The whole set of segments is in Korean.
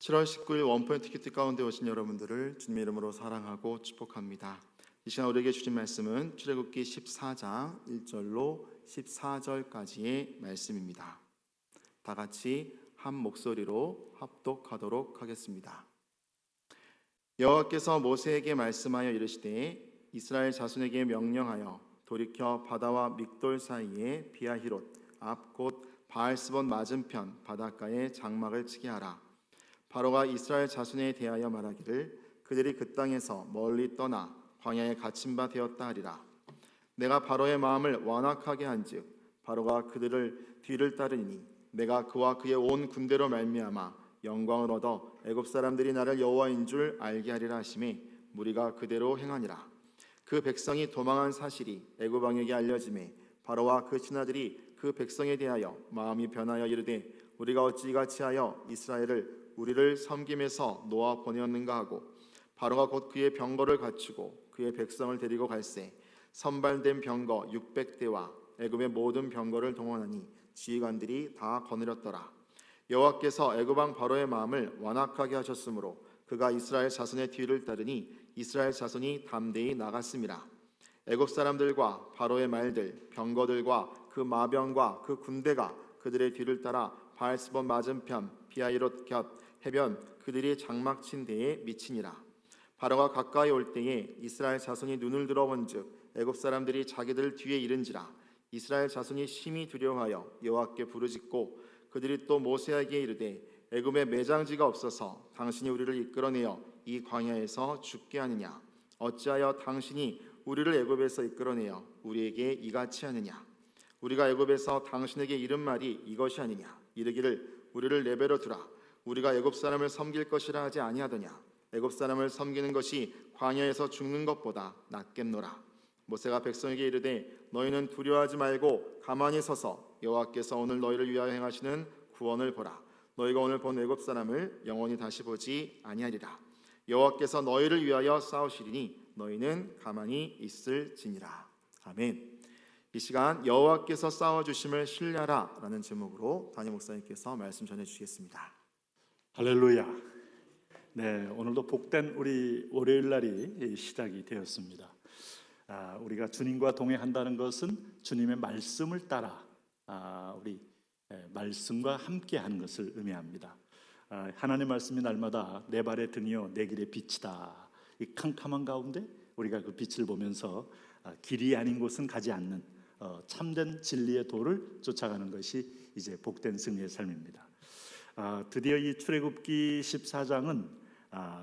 7월 19일 원포인트 큐티 가운데 오신 여러분들을 주님의 이름으로 사랑하고 축복합니다. 이 시간 우리에게 주신 말씀은 출애굽기 14장 1절로 14절까지의 말씀입니다. 다 같이 한 목소리로 합독하도록 하겠습니다. 여호와께서 모세에게 말씀하여 이르시되 이스라엘 자손에게 명령하여 돌이켜 바다와 믹돌 사이에 비아히롯 앞 곧 바알스본 맞은편 바닷가에 장막을 치게 하라. 바로가 이스라엘 자손에 대하여 말하기를 그들이 그 땅에서 멀리 떠나 광야에 갇힌 바 되었다 하리라. 내가 바로의 마음을 완악하게 한즉 바로가 그들을 뒤를 따르니 내가 그와 그의 온 군대로 말미암아 영광을 얻어 애굽 사람들이 나를 여호와인 줄 알게 하리라 하시매 무리가 그대로 행하니라. 그 백성이 도망한 사실이 애굽 왕에게 알려지매 바로와 그 신하들이 그 백성에 대하여 마음이 변하여 이르되 우리가 어찌 이같이 하여 이스라엘을 우리를 섬김에서 놓아 보내었는가 하고 바로가 곧 그의 병거를 갖추고 그의 백성을 데리고 갈새 선발된 병거 600대와 애굽의 모든 병거를 동원하니 지휘관들이 다 거느렸더라. 여호와께서 애굽 왕 바로의 마음을 완악하게 하셨으므로 그가 이스라엘 자손의 뒤를 따르니 이스라엘 자손이 담대히 나갔음이라. 애굽 사람들과 바로의 말들 병거들과 그 마병과 그 군대가 그들의 뒤를 따라 바알스본 맞은편 비아히롯 곁 해변 그들이 장막 친 데에 미치니라. 바로가 가까이 올 때에 이스라엘 자손이 눈을 들어본즉 애굽 사람들이 자기들 뒤에 이른지라. 이스라엘 자손이 심히 두려워하여 여호와께 부르짖고 그들이 또 모세에게 이르되 애굽에 매장지가 없어서 당신이 우리를 이끌어내어 이 광야에서 죽게 하느냐. 어찌하여 당신이 우리를 애굽에서 이끌어내어 우리에게 이같이 하느냐. 우리가 애굽에서 당신에게 이른 말이 이것이 아니냐. 이르기를 우리를 내버려 두라. 우리가 애굽 사람을 섬길 것이라 하지 아니하더냐. 애굽 사람을 섬기는 것이 광야에서 죽는 것보다 낫겠노라. 모세가 백성에게 이르되 너희는 두려워하지 말고 가만히 서서 여호와께서 오늘 너희를 위하여 행하시는 구원을 보라. 너희가 오늘 본 애굽 사람을 영원히 다시 보지 아니하리라. 여호와께서 너희를 위하여 싸우시리니 너희는 가만히 있을지니라. 아멘. 이 시간 여호와께서 싸워주심을 신뢰하라 라는 제목으로 담임 목사님께서 말씀 전해주시겠습니다. 할렐루야. 네, 오늘도 복된 우리 월요일 날이 시작이 되었습니다. 우리가 주님과 동행한다는 것은 주님의 말씀을 따라 우리 말씀과 함께하는 것을 의미합니다. 하나님의 말씀이 날마다 내 발의 등이요 내 길의 빛이다. 이 캄캄한 가운데 우리가 그 빛을 보면서 길이 아닌 곳은 가지 않는 참된 진리의 도를 쫓아가는 것이 이제 복된 승리의 삶입니다. 드디어 이 출애굽기 14장은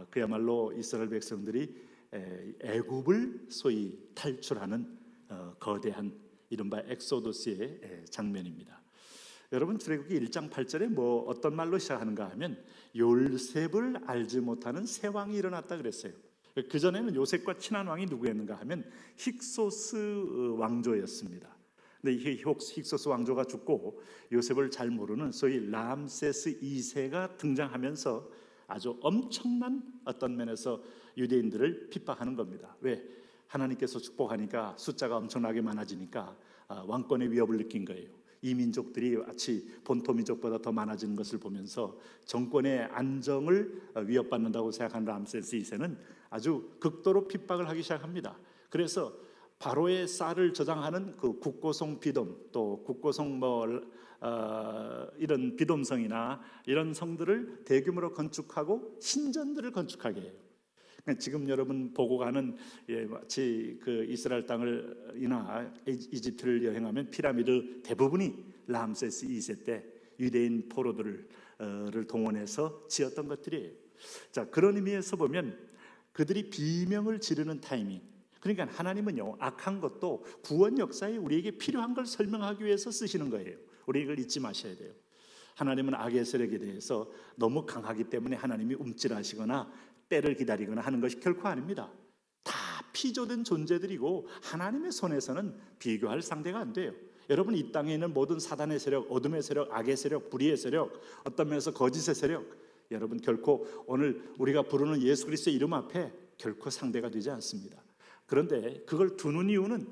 그야말로 이스라엘 백성들이 애굽을 소위 탈출하는 거대한 이른바 엑소도스의 장면입니다. 여러분 출애굽기 1장 8절에 뭐 어떤 말로 시작하는가 하면 요셉을 알지 못하는 새 왕이 일어났다 그랬어요. 그 전에는 요셉과 친한 왕이 누구였는가 하면 힉소스 왕조였습니다. 근데 이 힉소스 왕조가 죽고 요셉을 잘 모르는 소위 람세스 2세가 등장하면서 아주 엄청난 어떤 면에서 유대인들을 핍박하는 겁니다. 왜? 하나님께서 축복하니까 숫자가 엄청나게 많아지니까 왕권의 위협을 느낀 거예요. 이 민족들이 마치 본토 민족보다 더 많아지는 것을 보면서 정권의 안정을 위협받는다고 생각한 람세스 2세는 아주 극도로 핍박을 하기 시작합니다. 그래서 바로의 쌀을 저장하는 그 국고성 비돔 또 국고성 이런 비돔성이나 이런 성들을 대규모로 건축하고 신전들을 건축하게 해요. 지금 여러분 보고 가는 마치 그 이스라엘 땅을이나 이집트를 여행하면 피라미드 대부분이 람세스 2세 때 유대인 포로들을 동원해서 지었던 것들이에요. 자, 그런 의미에서 보면 그들이 비명을 지르는 타이밍. 그러니까 하나님은요 악한 것도 구원 역사에 우리에게 필요한 걸 설명하기 위해서 쓰시는 거예요. 우리 이걸 잊지 마셔야 돼요. 하나님은 악의 세력에 대해서 너무 강하기 때문에 하나님이 움찔하시거나 때를 기다리거나 하는 것이 결코 아닙니다. 다 피조된 존재들이고 하나님의 손에서는 비교할 상대가 안 돼요. 여러분 이 땅에 있는 모든 사단의 세력, 어둠의 세력, 악의 세력, 불의의 세력, 어떤 면에서 거짓의 세력, 여러분 결코 오늘 우리가 부르는 예수 그리스도의 이름 앞에 결코 상대가 되지 않습니다. 그런데 그걸 두는 이유는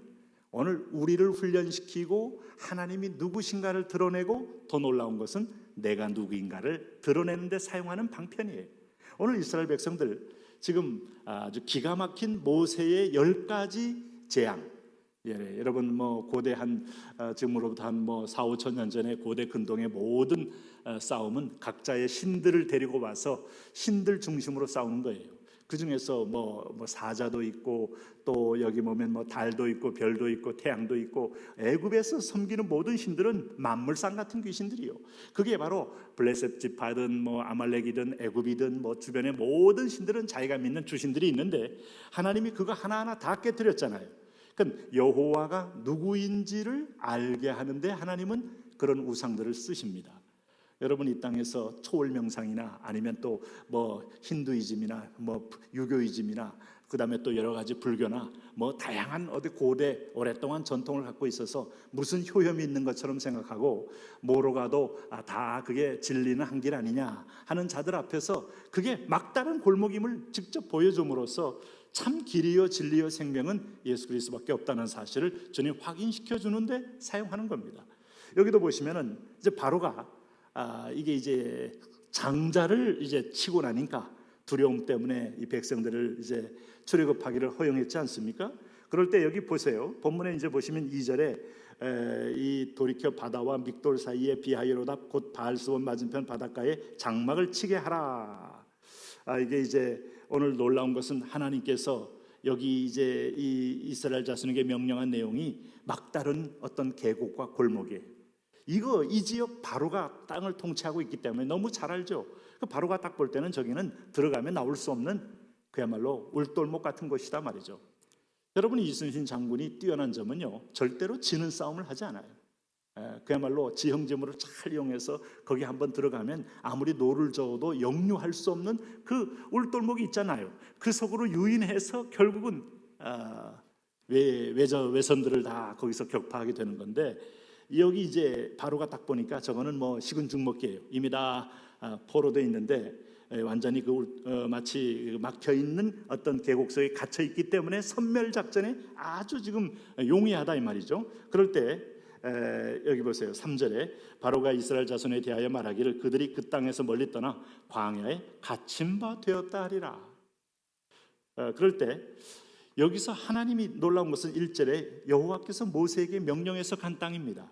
오늘 우리를 훈련시키고 하나님이 누구신가를 드러내고 더 놀라운 것은 내가 누구인가를 드러내는 데 사용하는 방편이에요. 오늘 이스라엘 백성들 지금 아주 기가 막힌 모세의 10가지 재앙. 여러분 고대 지금으로부터 한 4, 5천 년 전에 고대 근동의 모든 싸움은 각자의 신들을 데리고 와서 신들 중심으로 싸우는 거예요. 그 중에서 사자도 있고 또 여기 보면 달도 있고 별도 있고 태양도 있고 애굽에서 섬기는 모든 신들은 만물상 같은 귀신들이요. 그게 바로 블레셋지파든 아말렉이든 애굽이든 주변의 모든 신들은 자기가 믿는 주신들이 있는데 하나님이 그거 하나하나 다 깨뜨렸잖아요. 그러니까 여호와가 누구인지를 알게 하는데 하나님은 그런 우상들을 쓰십니다. 여러분 이 땅에서 초월 명상이나 아니면 또 힌두이즘이나 유교이즘이나 그다음에 또 여러 가지 불교나 다양한 어디 고대 오랫동안 전통을 갖고 있어서 무슨 효험이 있는 것처럼 생각하고 뭐로 가도 다 그게 진리는 한 길 아니냐 하는 자들 앞에서 그게 막다른 골목임을 직접 보여줌으로써 참 길이요 진리요 생명은 예수 그리스도밖에 없다는 사실을 주님 확인시켜 주는데 사용하는 겁니다. 여기도 보시면은 이제 바로가 이게 이제 장자를 이제 치고 나니까 두려움 때문에 이 백성들을 이제 출애굽하기를 허용했지 않습니까? 그럴 때 여기 보세요. 본문에 이제 보시면 2절에 이 돌이켜 바다와 믹돌 사이에 비하이로다 곧 바알스본 맞은편 바닷가에 장막을 치게 하라. 이게 이제 오늘 놀라운 것은 하나님께서 여기 이제 이 이스라엘 자손에게 명령한 내용이 막다른 어떤 계곡과 골목이에요. 이 지역 바로가 땅을 통치하고 있기 때문에 너무 잘 알죠. 그 바로가 딱 볼 때는 저기는 들어가면 나올 수 없는 그야말로 울돌목 같은 곳이다 말이죠. 여러분 이순신 장군이 뛰어난 점은요, 절대로 지는 싸움을 하지 않아요. 그야말로 지형지물을 잘 이용해서 거기 한번 들어가면 아무리 노를 저어도 역류할 수 없는 그 울돌목이 있잖아요. 그 속으로 유인해서 결국은 외선들을 다 거기서 격파하게 되는 건데, 여기 이제 바로가 딱 보니까 저거는 식은 죽 먹기예요. 이미 다 포로되어 있는데 완전히 마치 막혀 있는 어떤 계곡 속에 갇혀 있기 때문에 선멸 작전에 아주 지금 용이하다 이 말이죠. 그럴 때 여기 보세요. 3절에 바로가 이스라엘 자손에 대하여 말하기를 그들이 그 땅에서 멀리 떠나 광야에 갇힌 바 되었다 하리라. 그럴 때 여기서 하나님이 놀라운 것은 1절에 여호와께서 모세에게 명령해서 간 땅입니다.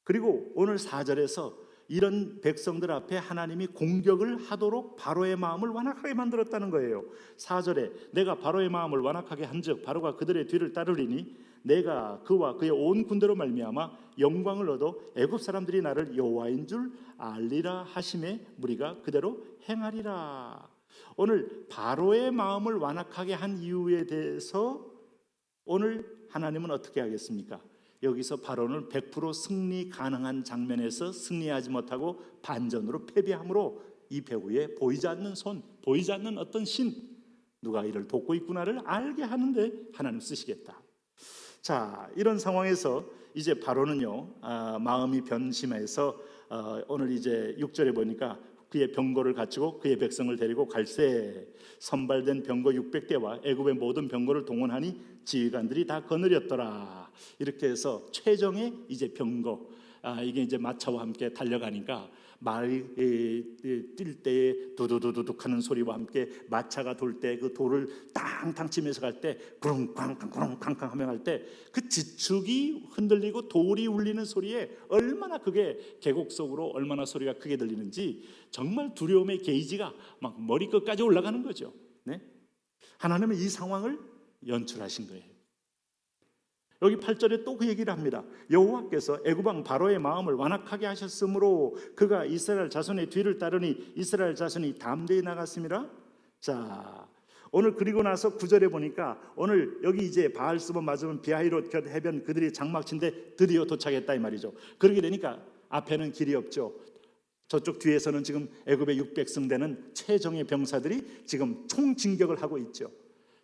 그리고 오늘 4절에서 이런 백성들 앞에 하나님이 공격을 하도록 바로의 마음을 완악하게 만들었다는 거예요. 4절에 내가 바로의 마음을 완악하게 한즉 바로가 그들의 뒤를 따르리니 내가 그와 그의 온 군대로 말미암아 영광을 얻어 애굽 사람들이 나를 여호와인 줄 알리라 하심에 무리가 그대로 행하리라. 오늘 바로의 마음을 완악하게 한 이유에 대해서 오늘 하나님은 어떻게 하겠습니까? 여기서 바로는 100% 승리 가능한 장면에서 승리하지 못하고 반전으로 패배함으로 이 배후에 보이지 않는 손, 보이지 않는 어떤 신, 누가 이를 돕고 있구나를 알게 하는데 하나님 쓰시겠다. 자, 이런 상황에서 이제 바로는요 마음이 변심해서 오늘 이제 6절에 보니까 그의 병거를 갖추고 그의 백성을 데리고 갈새 선발된 병거 600대와 애굽의 모든 병거를 동원하니 지휘관들이 다 거느렸더라. 이렇게 해서 최정의 이제 병거, 이게 이제 마차와 함께 달려가니까 말이 뛸 때에 두두두둑 하는 소리와 함께 마차가 돌 때 그 돌을 땅땅 치면서 갈 때 구렁쾅쾅 구렁쾅쾅 하며 갈 때 그 지축이 흔들리고 돌이 울리는 소리에 얼마나 그게 계곡 속으로 얼마나 소리가 크게 들리는지 정말 두려움의 게이지가 막 머리끝까지 올라가는 거죠. 네? 하나님은 이 상황을 연출하신 거예요. 여기 8절에 또 그 얘기를 합니다. 여호와께서 애굽왕 바로의 마음을 완악하게 하셨으므로 그가 이스라엘 자손의 뒤를 따르니 이스라엘 자손이 담대히 나갔습니다. 자, 오늘 그리고 나서 9절에 보니까 오늘 여기 이제 바알스본 맞으면 비하이롯 곁 해변 그들이 장막친데 드디어 도착했다 이 말이죠. 그렇게 되니까 앞에는 길이 없죠. 저쪽 뒤에서는 지금 애굽의 600성 되는 최정예 병사들이 지금 총진격을 하고 있죠.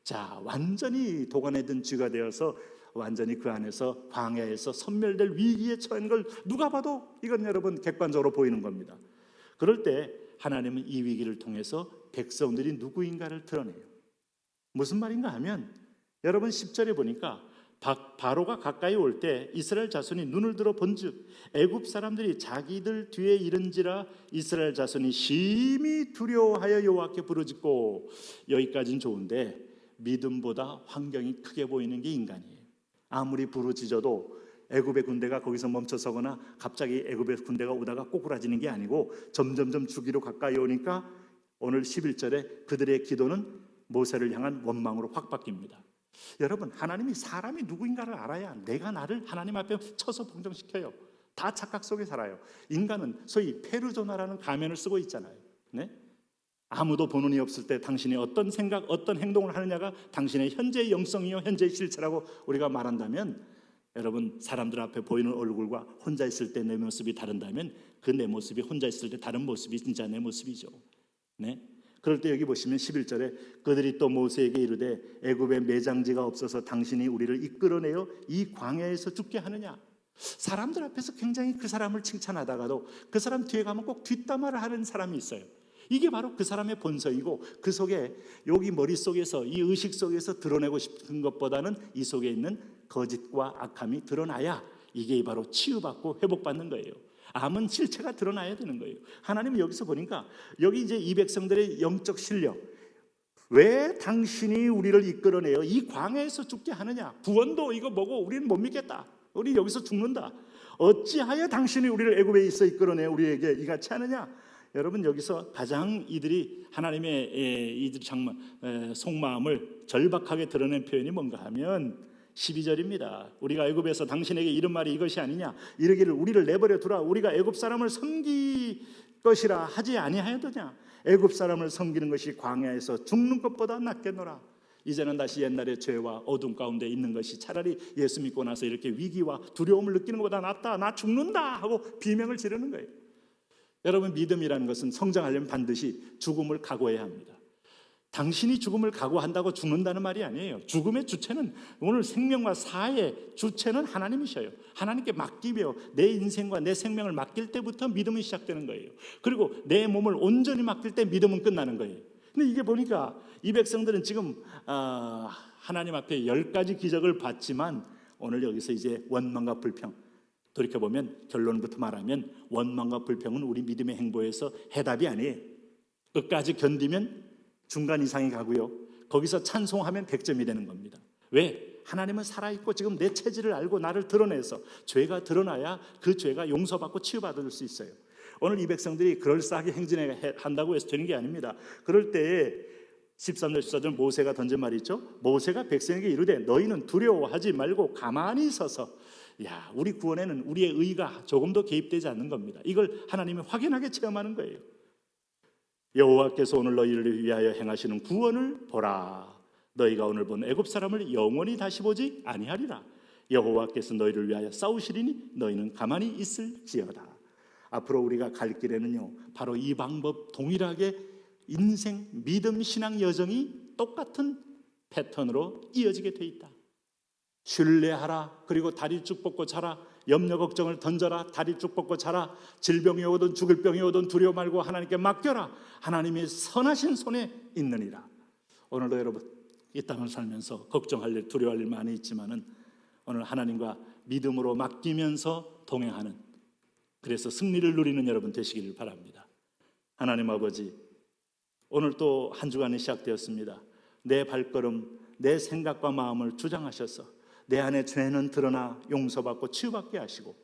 자, 완전히 도관에 든 쥐가 되어서 완전히 그 안에서 광야에서 섬멸될 위기에 처한 걸 누가 봐도 이건 여러분 객관적으로 보이는 겁니다. 그럴 때 하나님은 이 위기를 통해서 백성들이 누구인가를 드러내요. 무슨 말인가 하면 여러분 10절에 보니까 바로가 가까이 올 때 이스라엘 자손이 눈을 들어 본즉 애굽 사람들이 자기들 뒤에 이른지라 이스라엘 자손이 심히 두려워하여 여호와께 부르짖고. 여기까지는 좋은데 믿음보다 환경이 크게 보이는 게 인간이에요. 아무리 부르짖어도 애굽의 군대가 거기서 멈춰서거나 갑자기 애굽의 군대가 오다가 꼬꾸라지는 게 아니고 점점점 주기로 가까이 오니까 오늘 11절에 그들의 기도는 모세를 향한 원망으로 확 바뀝니다. 여러분, 하나님이 사람이 누구인가를 알아야 내가 나를 하나님 앞에 쳐서 봉정시켜요. 다 착각 속에 살아요. 인간은 소위 페르소나라는 가면을 쓰고 있잖아요. 네? 아무도 보는 이 없을 때 당신이 어떤 생각, 어떤 행동을 하느냐가 당신의 현재의 영성이요 현재의 실체라고 우리가 말한다면, 여러분, 사람들 앞에 보이는 얼굴과 혼자 있을 때 내 모습이 다른다면 그 내 모습이 혼자 있을 때 다른 모습이 진짜 내 모습이죠. 네? 그럴 때 여기 보시면 11절에 그들이 또 모세에게 이르되 애굽에 매장지가 없어서 당신이 우리를 이끌어내어 이 광야에서 죽게 하느냐. 사람들 앞에서 굉장히 그 사람을 칭찬하다가도 그 사람 뒤에 가면 꼭 뒷담화를 하는 사람이 있어요. 이게 바로 그 사람의 본성이고, 그 속에 여기 머릿속에서 이 의식 속에서 드러내고 싶은 것보다는 이 속에 있는 거짓과 악함이 드러나야 이게 바로 치유받고 회복받는 거예요. 암은 실체가 드러나야 되는 거예요. 하나님은 여기서 보니까 여기 이제 이 백성들의 영적 실력, 왜 당신이 우리를 이끌어내어 이 광야에서 죽게 하느냐. 구원도 이거 뭐고 우리는 못 믿겠다. 우리 여기서 죽는다. 어찌하여 당신이 우리를 애굽에 있어 이끌어내어 우리에게 이같이 하느냐. 여러분, 여기서 가장 이들이 하나님의 이들 정말 속마음을 절박하게 드러낸 표현이 뭔가 하면 12절입니다. 우리가 애굽에서 당신에게 이런 말이 이것이 아니냐. 이르기를 우리를 내버려 두라. 우리가 애굽 사람을 섬길 것이라 하지 아니하였느냐. 애굽 사람을 섬기는 것이 광야에서 죽는 것보다 낫겠노라. 이제는 다시 옛날의 죄와 어둠 가운데 있는 것이 차라리 예수 믿고 나서 이렇게 위기와 두려움을 느끼는 것보다 낫다. 나 죽는다 하고 비명을 지르는 거예요. 여러분, 믿음이라는 것은 성장하려면 반드시 죽음을 각오해야 합니다. 당신이 죽음을 각오한다고 죽는다는 말이 아니에요. 죽음의 주체는, 오늘 생명과 사의 주체는 하나님이셔요. 하나님께 맡기며 내 인생과 내 생명을 맡길 때부터 믿음이 시작되는 거예요. 그리고 내 몸을 온전히 맡길 때 믿음은 끝나는 거예요. 근데 이게 보니까 이 백성들은 지금 하나님 앞에 10가지 기적을 봤지만 오늘 여기서 이제 원망과 불평, 돌이켜보면 결론부터 말하면 원망과 불평은 우리 믿음의 행보에서 해답이 아니에요. 끝까지 견디면 중간 이상이 가고요, 거기서 찬송하면 100점이 되는 겁니다. 왜? 하나님은 살아있고 지금 내 체질을 알고 나를 드러내서 죄가 드러나야 그 죄가 용서받고 치유받을 수 있어요. 오늘 이 백성들이 그럴싸하게 행진한다고 해서 되는 게 아닙니다. 그럴 때에 13절 14절 모세가 던진 말이 있죠. 모세가 백성에게 이르되 너희는 두려워하지 말고 가만히 서서, 야, 우리 구원에는 우리의 의가 조금도 개입되지 않는 겁니다. 이걸 하나님이 확연하게 체험하는 거예요. 여호와께서 오늘 너희를 위하여 행하시는 구원을 보라. 너희가 오늘 본 애굽 사람을 영원히 다시 보지 아니하리라. 여호와께서 너희를 위하여 싸우시리니 너희는 가만히 있을지어다. 앞으로 우리가 갈 길에는요, 바로 이 방법 동일하게 인생, 믿음, 신앙 여정이 똑같은 패턴으로 이어지게 돼 있다. 신뢰하라. 그리고 다리 쭉 뻗고 자라. 염려 걱정을 던져라. 다리 쭉 뻗고 자라. 질병이 오든 죽을 병이 오든 두려워 말고 하나님께 맡겨라. 하나님의 선하신 손에 있느니라. 오늘도 여러분, 이 땅을 살면서 걱정할 일, 두려워할 일 많이 있지만은 오늘 하나님과 믿음으로 맡기면서 동행하는, 그래서 승리를 누리는 여러분 되시기를 바랍니다. 하나님 아버지, 오늘 또 한 주간이 시작되었습니다. 내 발걸음, 내 생각과 마음을 주장하셔서 내 안에 죄는 드러나 용서받고 치유받게 하시고,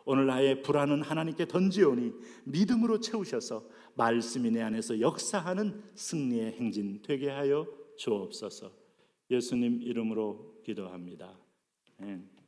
오늘 나의 불안은 하나님께 던지오니 믿음으로 채우셔서 말씀이 내 안에서 역사하는 승리의 행진 되게 하여 주옵소서. 예수님 이름으로 기도합니다. 아멘.